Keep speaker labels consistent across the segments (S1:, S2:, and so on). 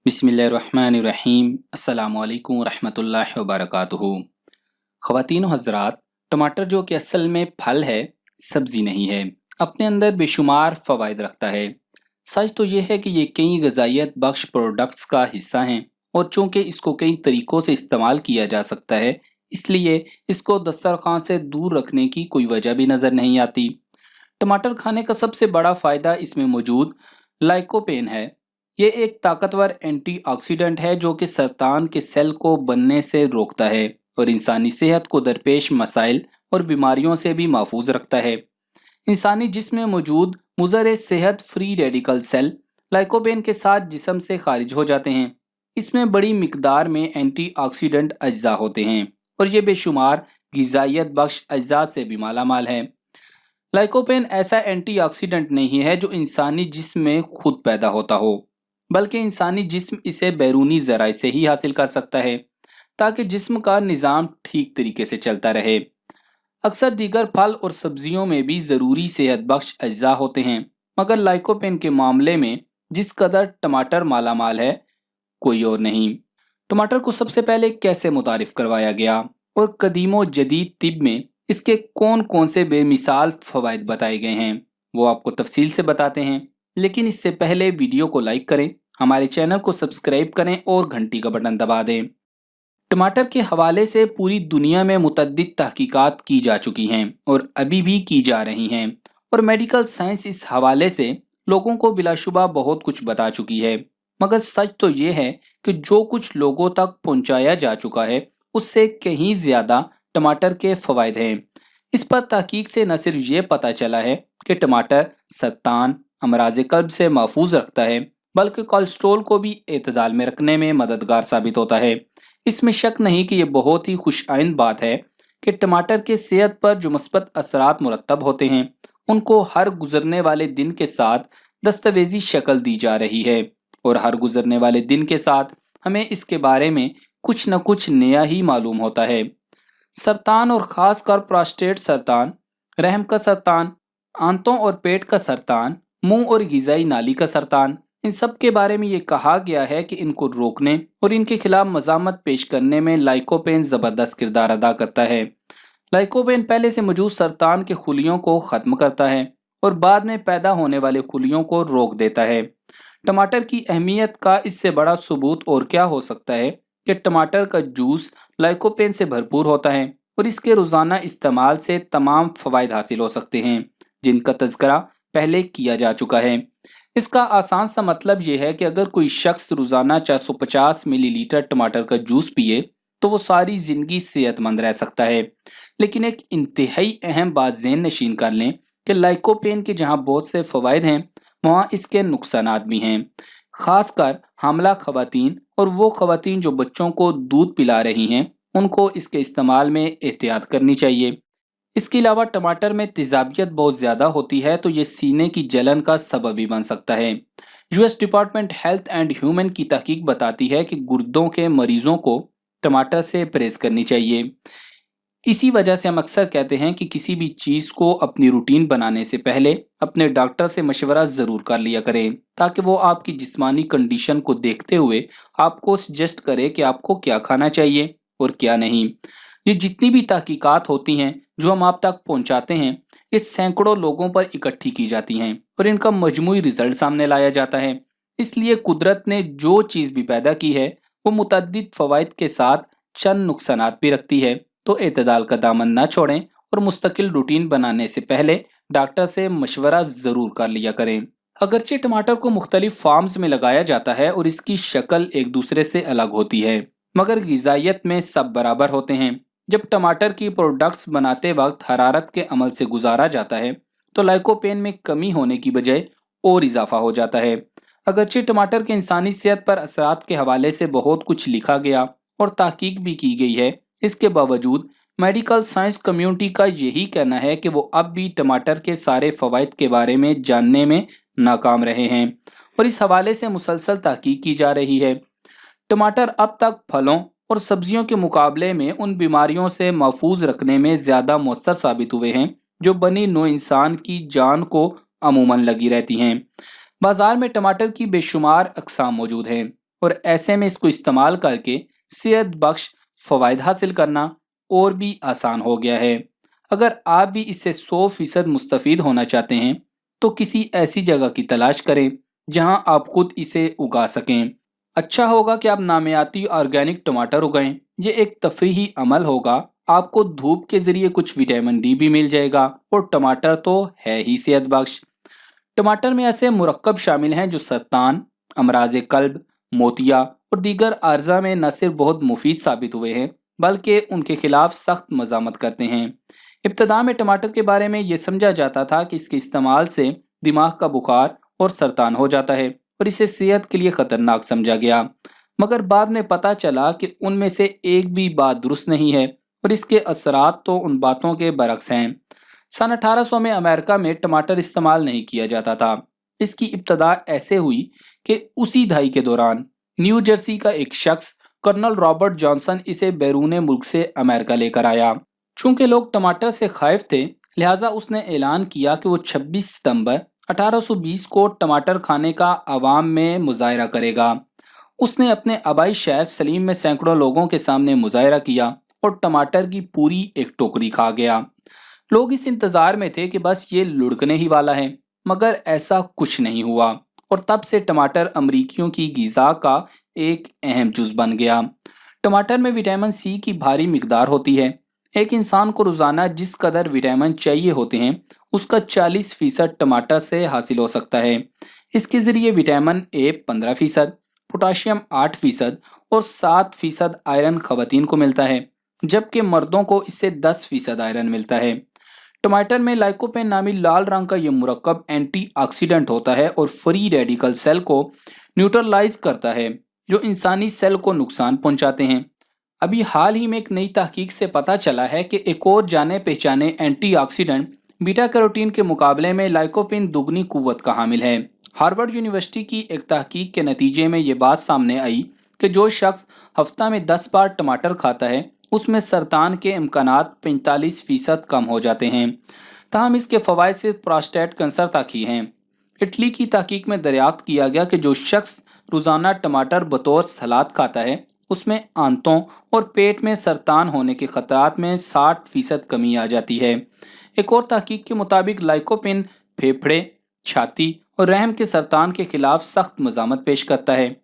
S1: बिस्मिल्लाहिर्रहमानिर्रहीम। अस्सलामु अलैकुम रहमतुल्लाहि व बरकातुहू। ख़वातीन व हज़रात, टमाटर जो कि असल में फल है, सब्ज़ी नहीं है, अपने अंदर बेशुमार फ़वाइद रखता है। सच तो यह है कि ये कई ग़िज़ाइयत बख्श प्रोडक्ट्स का हिस्सा हैं और चूँकि इसको कई तरीक़ों से इस्तेमाल किया जा सकता है, इसलिए इसको दस्तरख़्वान से दूर रखने की कोई वजह भी नज़र नहीं आती। टमाटर खाने का सबसे बड़ा फ़ायदा इसमें मौजूद लाइकोपेन है। ये एक ताकतवर एंटीऑक्सीडेंट है जो कि सरतान के सेल को बनने से रोकता है और इंसानी सेहत को दरपेश मसाइल और बीमारियों से भी महफूज रखता है। इंसानी जिस्म में मौजूद मुज़र सेहत फ्री रेडिकल सेल लाइकोपेन के साथ जिस्म से खारिज हो जाते हैं। इसमें बड़ी मिकदार में एंटीऑक्सीडेंट अज्जा होते हैं और ये बेशुमार ग़िज़ाइयत बख्श अज्जा से भी मालामाल है। लाइकोपेन ऐसा एंटीऑक्सीडेंट नहीं है जो इंसानी जिस्म में खुद पैदा होता हो, बल्कि इंसानी जिस्म इसे बैरूनी ज़राए से ही हासिल कर सकता है ताकि जिस्म का निज़ाम ठीक तरीके से चलता रहे। अक्सर दीगर फल और सब्जियों में भी ज़रूरी सेहत बख्श अज्जा होते हैं, मगर लाइकोपेन के मामले में जिस कदर टमाटर मालामाल है, कोई और नहीं। टमाटर को सबसे पहले कैसे मुतारिफ करवाया गया और कदीम व जदीद तिब में इसके कौन कौन से बेमिसाल फ़वाइद बताए गए हैं, वो आपको तफसील से बताते हैं। लेकिन इससे पहले वीडियो को लाइक करें, हमारे चैनल को सब्सक्राइब करें और घंटी का बटन दबा दें। टमाटर के हवाले से पूरी दुनिया में मुतअद्दिद तहकीकात की जा चुकी हैं और अभी भी की जा रही हैं, और मेडिकल साइंस इस हवाले से लोगों को बिलाशुबा बहुत कुछ बता चुकी है। मगर सच तो ये है कि जो कुछ लोगों तक पहुंचाया जा चुका है, उससे कहीं ज़्यादा टमाटर के फ़वाइद हैं। इस पर तहकीक से न सिर्फ ये पता चला है कि टमाटर सरतान, अमराज कल्ब से महफूज रखता है, बल्कि कोलेस्ट्रोल को भी एतदाल में रखने में मददगार साबित होता है। इसमें शक नहीं कि यह बहुत ही खुशआइंद बात है कि टमाटर के सेहत पर जो मुस्बत असरात मुरतब होते हैं, उनको हर गुजरने वाले दिन के साथ दस्तावेजी शक्ल दी जा रही है, और हर गुजरने वाले दिन के साथ हमें इसके बारे में कुछ न कुछ नया ही मालूम होता है। सरतान और ख़ास कर प्रोस्टेट सरतान, रहम का सरतान, आंतों और पेट का सरतान, मुंह और ग़िज़ाई नाली का सरतान, इन सब के बारे में ये कहा गया है कि इनको रोकने और इनके खिलाफ मज़ामत पेश करने में लाइकोपेन ज़बरदस्त किरदार अदा करता है। लाइकोपेन पहले से मौजूद सरतान के खुलियों को ख़त्म करता है और बाद में पैदा होने वाले खुलियों को रोक देता है। टमाटर की अहमियत का इससे बड़ा सबूत और क्या हो सकता है कि टमाटर का जूस लाइकोपेन से भरपूर होता है और इसके रोज़ाना इस्तेमाल से तमाम फ़वाइद हासिल हो सकते हैं, जिनका तज़किरा पहले किया जा चुका है। इसका आसान सा मतलब यह है कि अगर कोई शख्स रोज़ाना 450 मिलीलीटर टमाटर का जूस पिए तो वो सारी ज़िंदगी सेहतमंद रह सकता है। लेकिन एक इंतहाई अहम बात ज़हन नशीन कर लें कि लाइकोपेन के जहाँ बहुत से फ़वाइद हैं, वहाँ इसके नुकसानात भी हैं। ख़ासकर हामला ख़वातीन और वो ख़वातीन जो बच्चों को दूध पिला रही हैं, उनको इसके इस्तेमाल में एहतियात करनी चाहिए। इसके अलावा टमाटर में तेज़ाबियत बहुत ज़्यादा होती है, तो ये सीने की जलन का सबब भी बन सकता है। US department health and human की तहकीक बताती है कि गुर्दों के मरीजों को टमाटर से परहेज़ करनी चाहिए। इसी वजह से हम अक्सर कहते हैं कि किसी भी चीज़ को अपनी रूटीन बनाने से पहले अपने डॉक्टर से मशवरा ज़रूर कर लिया करें, ताकि वो आपकी जिस्मानी कंडीशन को देखते हुए आपको सजेस्ट करे कि आपको क्या खाना चाहिए और क्या नहीं। ये जितनी भी तहकीकात होती हैं जो हम आप तक पहुंचाते हैं, ये सैकड़ों लोगों पर इकट्ठी की जाती हैं और इनका मजमूई रिजल्ट सामने लाया जाता है। इसलिए कुदरत ने जो चीज़ भी पैदा की है, वो मुतअद्दिद फ़वाइद के साथ चंद नुकसानात भी रखती है। तो एतदाल का दामन ना छोड़ें और मुस्तकिल रूटीन बनाने से पहले डॉक्टर से मशवरा ज़रूर कर लिया करें। अगरचे टमाटर को मुख्तलिफ फार्म्स में लगाया जाता है और इसकी शक्ल एक दूसरे से अलग होती है, मगर ग़िज़ाइयत में सब बराबर होते हैं। जब टमाटर की प्रोडक्ट्स बनाते वक्त हरारत के अमल से गुजारा जाता है, तो लाइकोपेन में कमी होने की बजाय और इजाफा हो जाता है। अगरचे टमाटर के इंसानी सेहत पर असरात के हवाले से बहुत कुछ लिखा गया और तहकीक भी की गई है, इसके बावजूद मेडिकल साइंस कम्युनिटी का यही कहना है कि वो अब भी टमाटर के सारे फ़वाइद के बारे में जानने में नाकाम रहे हैं और इस हवाले से मुसलसल तहकीक की जा रही है। टमाटर अब तक फलों और सब्जियों के मुकाबले में उन बीमारियों से महफूज रखने में ज़्यादा मौसर साबित हुए हैं जो बनी नो इंसान की जान को अमूमन लगी रहती हैं। बाज़ार में टमाटर की बेशुमार अक़साम मौजूद हैं, और ऐसे में इसको इस्तेमाल करके सेहत बख्श फ़वाइद हासिल करना और भी आसान हो गया है। अगर आप भी इससे 100% मुस्तफ़ीद होना चाहते हैं तो किसी ऐसी जगह की तलाश करें जहां आप खुद इसे उगा सकें। अच्छा होगा कि आप नामियाती ऑर्गेनिक टमाटर उगाएं। ये एक तफरीही अमल होगा, आपको धूप के जरिए कुछ विटामिन डी भी मिल जाएगा और टमाटर तो है ही सेहत बख्श। टमाटर में ऐसे मुरक्कब शामिल हैं जो सरतान, अमराज कल्ब, मोतिया और दीगर आर्जा में न सिर्फ बहुत मुफीद साबित हुए हैं बल्कि उनके खिलाफ सख्त मजामत करते हैं। इब्तदा में टमाटर के बारे में ये समझा जाता था कि इसके इस्तेमाल से दिमाग का बुखार और सरतान हो जाता है और इसे सेहत के लिए खतरनाक समझा गया, मगर बाद में पता चला कि उनमें से एक भी बात दुरुस्त नहीं है और इसके असरात तो उन बातों के बरक्स हैं। सन 1800 में अमेरिका में टमाटर इस्तेमाल नहीं किया जाता था। इसकी इब्तदा ऐसे हुई कि उसी दहाई के दौरान न्यू जर्सी का एक शख्स कर्नल रॉबर्ट जॉनसन इसे बैरून मुल्क से अमेरिका लेकर आया। चूंकि लोग टमाटर से खाइफ थे, लिहाजा उसने ऐलान किया कि वो 26 सितंबर 1820 को टमाटर खाने का आवाम में मुजाहरा करेगा। उसने अपने आबाई शहर सलीम में सैकड़ों लोगों के सामने मुजाहरा किया और टमाटर की पूरी एक टोकरी खा गया। लोग इस इंतजार में थे कि बस ये लुढ़कने ही वाला है, मगर ऐसा कुछ नहीं हुआ और तब से टमाटर अमरीकियों की गिज़ा का एक अहम जुज बन गया। टमाटर में विटामिन सी की भारी मिकदार होती है। एक इंसान को रोजाना जिस कदर विटामिन चाहिए होते हैं उसका 40% टमाटर से हासिल हो सकता है। इसके जरिए विटामिन ए 15%, पोटाशियम 8% और 7% आयरन खवातीन को मिलता है, जबकि मर्दों को इससे 10% आयरन मिलता है। टमाटर में लाइकोपेन नामी लाल रंग का यह मुरक्कब एंटीऑक्सीडेंट होता है और फ्री रेडिकल सेल को न्यूट्रलाइज करता है जो इंसानी सेल को नुकसान पहुंचाते हैं। अभी हाल ही में एक नई तहकीक से पता चला है कि एक और जाने पहचाने एंटीऑक्सीडेंट बीटा कैरोटीन के मुकाबले में लाइकोपेन दुगनी कुव्वत का हामिल है। हार्वर्ड यूनिवर्सिटी की एक तहकीक के नतीजे में ये बात सामने आई कि जो शख्स हफ्ता में 10 बार टमाटर खाता है उसमें सरतान के इम्कानात 45% कम हो जाते हैं। ताहम इसके फ़वाइद सिर्फ प्रोस्टेट कैंसर तक ही हैं। इटली की तहकीक में दरियाफ्त किया गया कि जो शख्स रोज़ाना टमाटर बतौर सलाद खाता है उसमें आंतों और पेट में सरतान होने के खतरात में 60% कमी आ जाती है। एक और तहकीक के मुताबिक लाइकोपेन फेफड़े, छाती और रहम के सरतान के खिलाफ सख्त मज़ामत पेश करता है।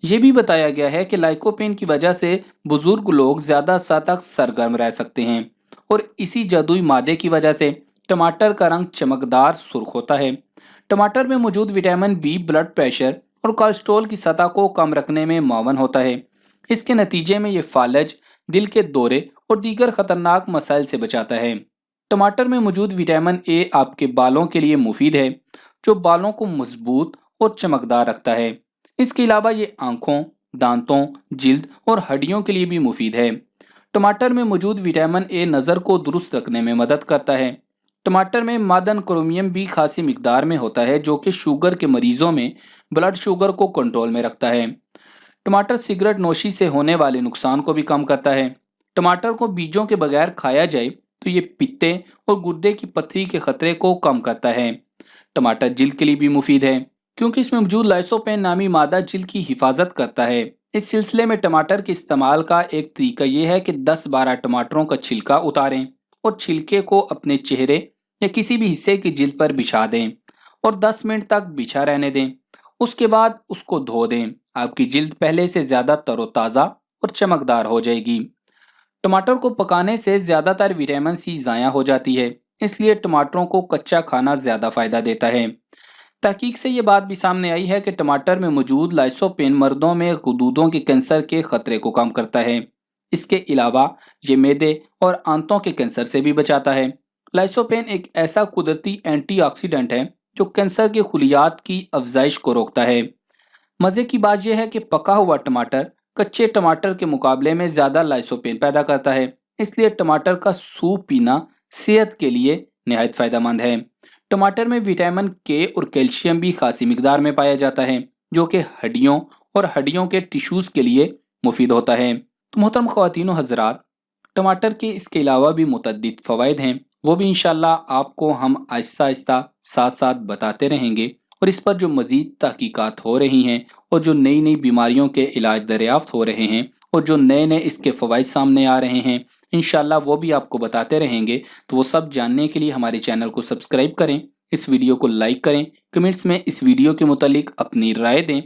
S1: ये भी बताया गया है कि लाइकोपेन की वजह से बुजुर्ग लोग ज़्यादा अरसा तक सरगर्म रह सकते हैं और इसी जादुई मादे की वजह से टमाटर का रंग चमकदार सुर्ख होता है। टमाटर में मौजूद विटामिन बी ब्लड प्रेशर और कोलेस्ट्रॉल की सतह को कम रखने में मुआवन होता है। इसके नतीजे में ये फालज, दिल के दौरे और दीगर खतरनाक मसाइल से बचाता है। टमाटर में मौजूद विटामिन ए आपके बालों के लिए मुफीद है, जो बालों को मजबूत और चमकदार रखता है। इसके अलावा ये आंखों, दांतों, जिल्द और हड्डियों के लिए भी मुफीद है। टमाटर में मौजूद विटामिन ए नज़र को दुरुस्त रखने में मदद करता है। टमाटर में मादन क्रोमियम भी खासी मिकदार में होता है जो कि शुगर के मरीजों में ब्लड शुगर को कंट्रोल में रखता है। टमाटर सिगरेट नोशी से होने वाले नुकसान को भी कम करता है। टमाटर को बीजों के बगैर खाया जाए तो ये पित्ते और गुर्दे की पथरी के खतरे को कम करता है। टमाटर जिल्द के लिए भी मुफीद है क्योंकि इसमें मौजूद लाइसोपेन नामी मादा जिल्द की हिफाजत करता है। इस सिलसिले में टमाटर के इस्तेमाल का एक तरीका यह है कि 10-12 टमाटरों का छिलका उतारें और छिलके को अपने चेहरे या किसी भी हिस्से की जिल्द पर बिछा दें और 10 मिनट तक बिछा रहने दें। उसके बाद उसको धो दें। आपकी जिल्द पहले से ज़्यादा तरोताज़ा और चमकदार हो जाएगी। टमाटर को पकाने से ज़्यादातर विटामिन सी ज़ाया हो जाती है, इसलिए टमाटरों को कच्चा खाना ज़्यादा फ़ायदा देता है। तहकीक से ये बात भी सामने आई है कि टमाटर में मौजूद लाइसोपेन मर्दों में गुदूदों के कैंसर के खतरे को कम करता है। इसके अलावा ये मैदे और आंतों के कैंसर से भी बचाता है। लाइसोपेन एक ऐसा कुदरती एंटीऑक्सीडेंट है जो कैंसर के खुलियात की अफजाइश को रोकता है। मज़े की बात यह है कि पका हुआ टमाटर कच्चे टमाटर के मुकाबले में ज़्यादा लाइसोपेन पैदा करता है, इसलिए टमाटर का सूप पीना सेहत के लिए निहायत फ़ायदेमंद है। टमाटर में विटामिन के और कैल्शियम भी खासी मिकदार में पाया जाता है जो कि हड्डियों और हड्डियों के टिश्यूज़ के लिए मुफीद होता है। तो मोहतरम ख़वातीन व हज़रात, टमाटर के इसके अलावा भी मुतअद्दिद फ़वाइद हैं, वो भी इंशाअल्लाह आपको हम आहिस्ता आहिस्ता साथ साथ बताते रहेंगे اور اس پر جو مزید تحقیقات ہو رہی ہیں اور جو نئی نئی بیماریوں کے علاج دریافت ہو رہے ہیں اور جو نئے نئے اس کے فوائد سامنے آ رہے ہیں انشاءاللہ وہ بھی آپ کو بتاتے رہیں گے۔ تو وہ سب جاننے کے لیے ہمارے چینل کو سبسکرائب کریں، اس ویڈیو کو لائک کریں، کمنٹس میں اس ویڈیو کے متعلق اپنی رائے دیں